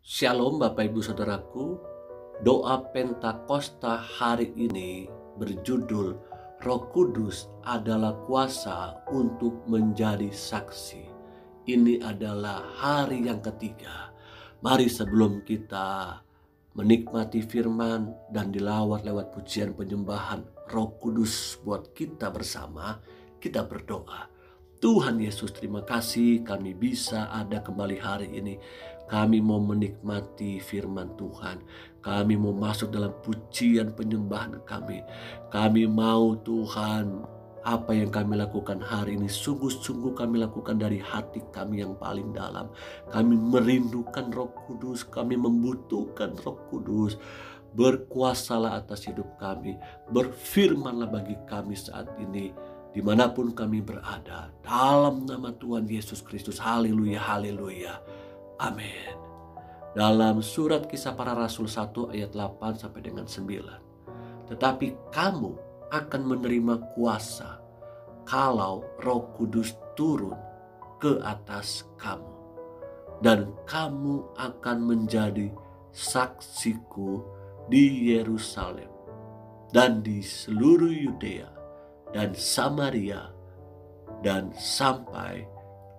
Shalom Bapak Ibu Saudaraku. Doa Pentakosta hari ini berjudul Roh Kudus adalah kuasa untuk menjadi saksi. Ini adalah hari yang ketiga. Mari sebelum kita menikmati firman dan dilawat lewat pujian penyembahan Roh Kudus buat kita bersama, kita berdoa. Tuhan Yesus, terima kasih kami bisa ada kembali hari ini. Kami mau menikmati firman Tuhan. Kami mau masuk dalam pujian penyembahan kami. Kami mau Tuhan, apa yang kami lakukan hari ini sungguh-sungguh kami lakukan dari hati kami yang paling dalam. Kami merindukan Roh Kudus, kami membutuhkan Roh Kudus. Berkuasalah atas hidup kami, berfirmanlah bagi kami saat ini, dimanapun kami berada, dalam nama Tuhan Yesus Kristus. Haleluya, haleluya, amin. Dalam surat Kisah Para Rasul 1 ayat 8 sampai dengan 9. Tetapi kamu akan menerima kuasa kalau Roh Kudus turun ke atas kamu, dan kamu akan menjadi saksiku di Yerusalem dan di seluruh Yudea dan Samaria dan sampai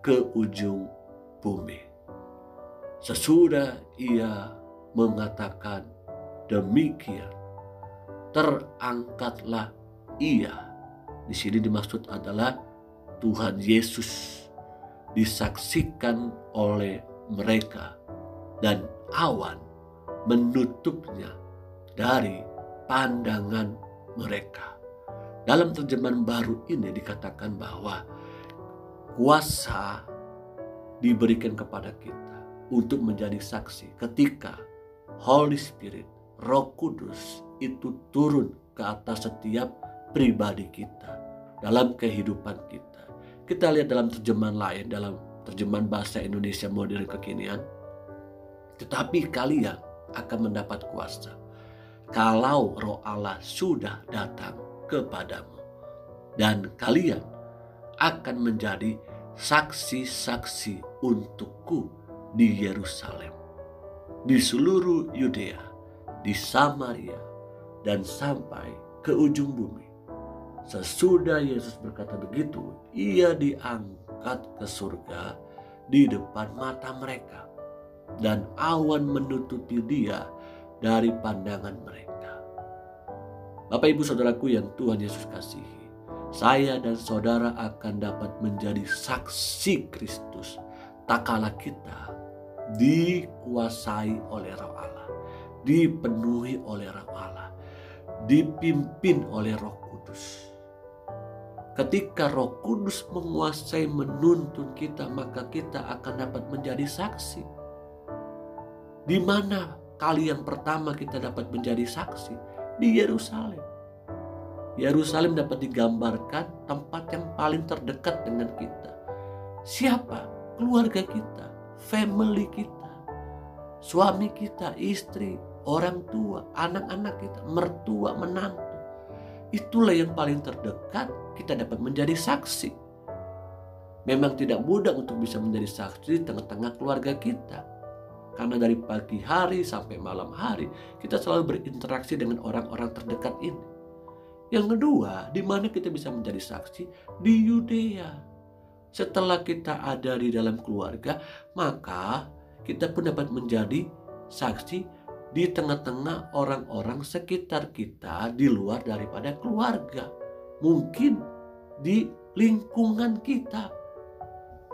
ke ujung bumi. Sesudah ia mengatakan demikian, terangkatlah ia. Di sini dimaksud adalah Tuhan Yesus disaksikan oleh mereka dan awan menutupnya dari pandangan mereka. Dalam terjemahan baru ini dikatakan bahwa kuasa diberikan kepada kita untuk menjadi saksi ketika Holy Spirit, Roh Kudus itu turun ke atas setiap pribadi kita dalam kehidupan kita. Kita lihat dalam terjemahan lain, dalam terjemahan bahasa Indonesia modern kekinian. Tetapi kalian akan mendapat kuasa kalau Roh Allah sudah datang kepadamu, dan kalian akan menjadi saksi-saksi untukku di Yerusalem, di seluruh Yudea, di Samaria, dan sampai ke ujung bumi. Sesudah Yesus berkata begitu, ia diangkat ke surga di depan mata mereka, dan awan menutupi dia dari pandangan mereka. Bapak Ibu Saudaraku yang Tuhan Yesus kasihi, saya dan saudara akan dapat menjadi saksi Kristus tak kala kita dikuasai oleh Roh Allah, dipenuhi oleh Roh Allah, dipimpin oleh Roh Kudus. Ketika Roh Kudus menguasai, menuntun kita, maka kita akan dapat menjadi saksi. Di mana kali yang pertama kita dapat menjadi saksi? Di Yerusalem. Yerusalem dapat digambarkan tempat yang paling terdekat dengan kita. Siapa? Keluarga kita, family kita, suami kita, istri, orang tua, anak-anak kita, mertua, menantu. Itulah yang paling terdekat kita dapat menjadi saksi. Memang tidak mudah untuk bisa menjadi saksi di tengah-tengah keluarga kita, karena dari pagi hari sampai malam hari kita selalu berinteraksi dengan orang-orang terdekat ini. Yang kedua, di mana kita bisa menjadi saksi? Di Yudea. Setelah kita ada di dalam keluarga, maka kita pun dapat menjadi saksi di tengah-tengah orang-orang sekitar kita di luar daripada keluarga. Mungkin di lingkungan kita,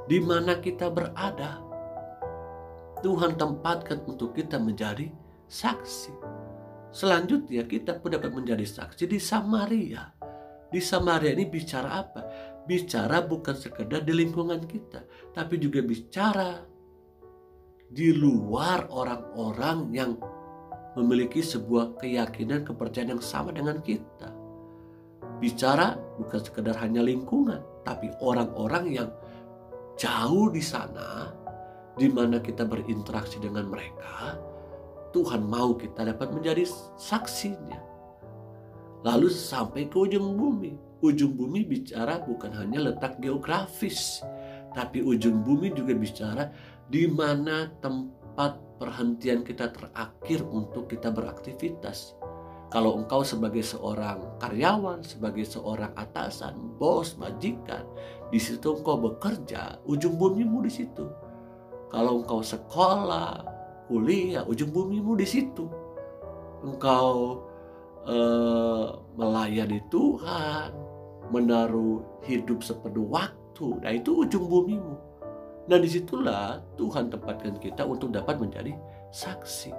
di mana kita berada. Tuhan tempatkan untuk kita menjadi saksi. Selanjutnya kita pun dapat menjadi saksi di Samaria. Di Samaria ini bicara apa? Bicara bukan sekedar di lingkungan kita, tapi juga bicara di luar orang-orang yang memiliki sebuah keyakinan, kepercayaan yang sama dengan kita. Bicara bukan sekedar hanya lingkungan, tapi orang-orang yang jauh di sana, di mana kita berinteraksi dengan mereka. Tuhan mau kita dapat menjadi saksinya. Lalu sampai ke ujung bumi. Ujung bumi bicara bukan hanya letak geografis, tapi ujung bumi juga bicara di mana tempat perhentian kita terakhir untuk kita beraktivitas. Kalau engkau sebagai seorang karyawan, sebagai seorang atasan, bos, majikan, di situ engkau bekerja, ujung bumimu di situ. Kalau engkau sekolah, kuliah, ujung bumimu di situ. Engkau melayani Tuhan, menaruh hidup sepenuh waktu, nah itu ujung bumimu. Nah disitulah Tuhan tempatkan kita untuk dapat menjadi saksi.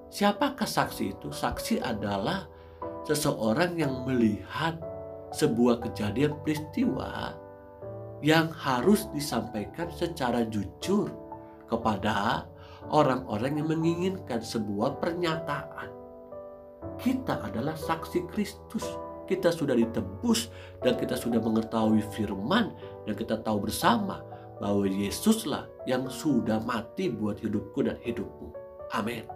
Siapakah saksi itu? Saksi adalah seseorang yang melihat sebuah kejadian peristiwa yang harus disampaikan secara jujur kepada orang-orang yang menginginkan sebuah pernyataan. Kita adalah saksi Kristus. Kita sudah ditebus dan kita sudah mengetahui firman dan kita tahu bersama bahwa Yesuslah yang sudah mati buat hidupku dan hidupmu. Amin.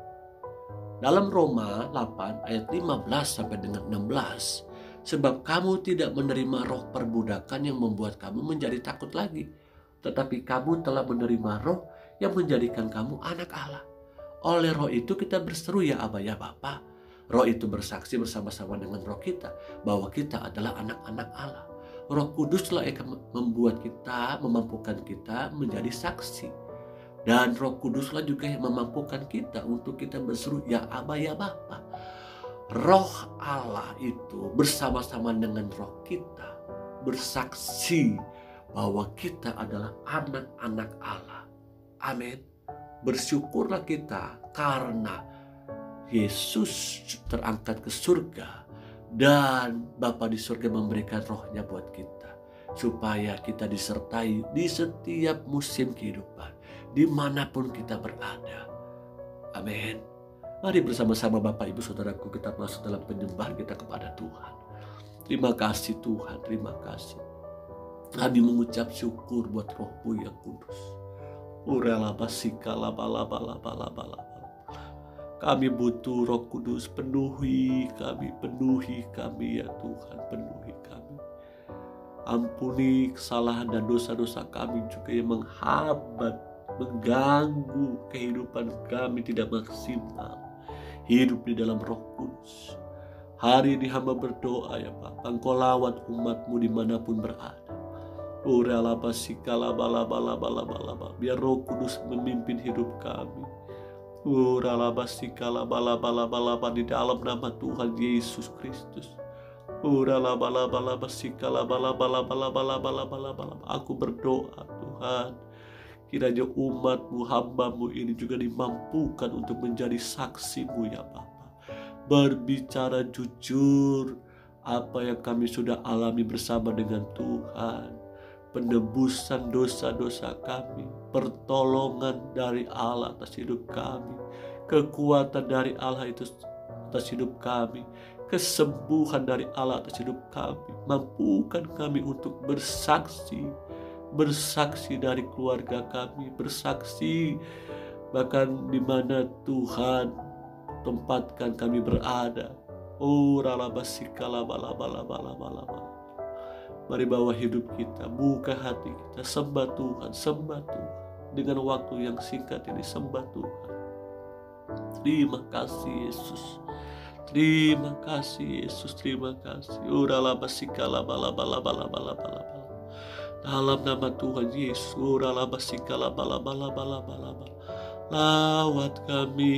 Dalam Roma 8 ayat 15 sampai dengan 16, sebab kamu tidak menerima roh perbudakan yang membuat kamu menjadi takut lagi, tetapi kamu telah menerima roh yang menjadikan kamu anak Allah. Oleh roh itu kita berseru ya Aba ya Bapa. Roh itu bersaksi bersama-sama dengan roh kita bahwa kita adalah anak-anak Allah. Roh Kuduslah yang membuat kita, memampukan kita menjadi saksi. Dan Roh Kuduslah juga yang memampukan kita untuk kita berseru ya Aba ya Bapa. Roh Allah itu bersama-sama dengan roh kita bersaksi bahwa kita adalah anak-anak Allah. Amin. Bersyukurlah kita karena Yesus terangkat ke surga dan Bapa di surga memberikan rohnya buat kita supaya kita disertai di setiap musim kehidupan, dimanapun kita berada. Amin. Mari bersama-sama Bapak Ibu Saudaraku kita masuk dalam penyembahan kita kepada Tuhan. Terima kasih Tuhan, terima kasih. Kami mengucap syukur buat Roh-Mu yang kudus. Kami butuh Roh Kudus, penuhi kami ya Tuhan, penuhi kami. Ampuni kesalahan dan dosa-dosa kami juga yang menghambat, mengganggu kehidupan kami tidak maksimal. Hidup di dalam Roh Kudus. Hari ini hamba berdoa ya Pak, Engkau lawat umat-Mu dimanapun berada. Biar Roh Kudus memimpin hidup kami. Di dalam nama Tuhan Yesus Kristus. Aku berdoa Tuhan, kiranya umat-Mu, hamba-Mu ini juga dimampukan untuk menjadi saksi-Mu ya Bapa. Berbicara jujur apa yang kami sudah alami bersama dengan Tuhan. Penebusan dosa-dosa kami, pertolongan dari Allah atas hidup kami, kekuatan dari Allah itu atas hidup kami, kesembuhan dari Allah atas hidup kami. Mampukan kami untuk bersaksi dari keluarga kami, bersaksi bahkan di mana Tuhan tempatkan kami berada. Mari bawa hidup kita, buka hati kita, sembah Tuhan. Dengan waktu yang singkat ini sembah Tuhan. Terima kasih Yesus. Terima kasih Yesus, terima kasih. Dalam nama Tuhan Yesus, lawat kami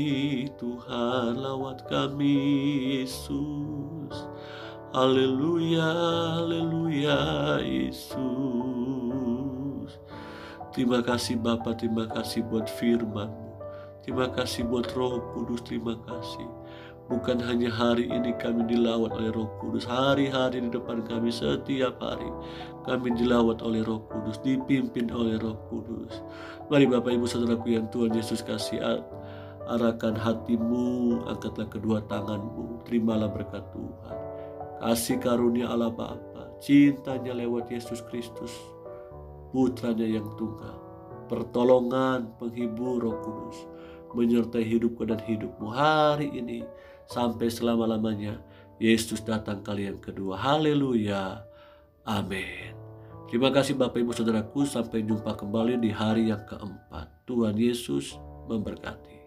Tuhan, lawat kami Yesus. Haleluya, haleluya Yesus. Terima kasih Bapa, terima kasih buat firman-Mu. Terima kasih buat Roh Kudus, terima kasih. Bukan hanya hari ini kami dilawat oleh Roh Kudus, hari-hari di depan kami setiap hari kami dilawat oleh Roh Kudus, dipimpin oleh Roh Kudus. Mari Bapak Ibu Saudaraku yang Tuhan Yesus kasih, arahkan hatimu, angkatlah kedua tanganmu, terimalah berkat Tuhan. Kasih karunia Allah Bapa, cintanya lewat Yesus Kristus, putranya yang tunggal, pertolongan, penghibur Roh Kudus, menyertai hidupku dan hidupmu hari ini, sampai selama-lamanya. Yesus datang kali yang kedua. Haleluya. Amin. Terima kasih Bapak Ibu Saudaraku, sampai jumpa kembali di hari yang keempat. Tuhan Yesus memberkati.